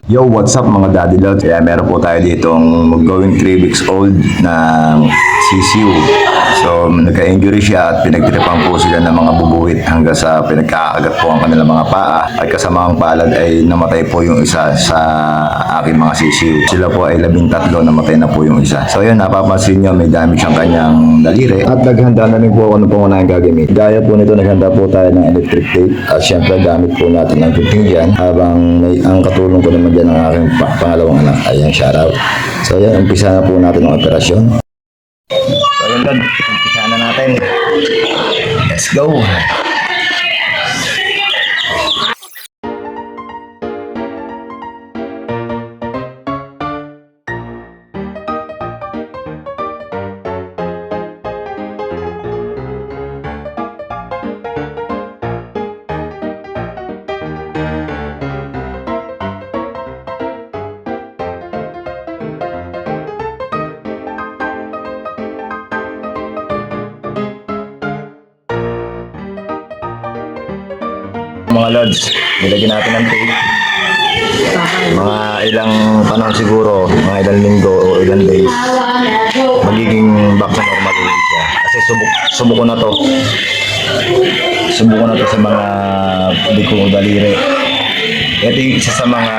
Yo, what's up mga daddy lods? Kaya meron po tayo ditong going 3 weeks old na sisiu. So, nagka-injury siya at pinagtripan po sila ng mga bubuwit hanggang sa pinagkakagat po ang kanilang mga paa. At kasamang palad ay namatay po yung isa sa aking mga sisiu. Sila po ay 13, namatay na po yung isa. So, yun, napapansin nyo, may damage ang kanyang daliri. At naghanda na rin po ako ng pangunahing gagamit. Gaya po nito, naghanda po tayo ng electric tape. At syempre, gamit po natin ng gunting dyan. Habang ang katulong ko naman dyan ng aking pangalawang anak. Ayan, shoutout. So, yan, umpisa na po natin ang operasyon. So, yun doon. Umpisa na natin. Let's go! Mga lods, nilagyan natin ng tape. Mga ilang panahon siguro, mga ilang linggo o ilang days, magiging back to normal ulit siya. Kasi subok ko na to. Subok ko na to sa mga likong daliri. Ito yung isa sa mga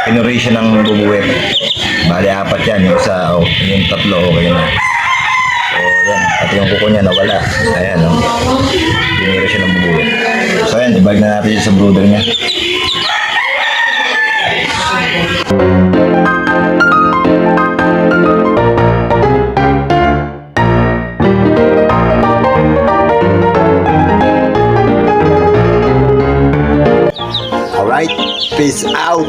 pinuration ng bubuwet. Bali, 4 yan. Yung isa, yung 3, okay na. So, yan. At yung kuko niya nawala. Ayan, pinira siya ng bubuwet. So, yan. Ibag na natin sa brooder niya. Alright. Peace out.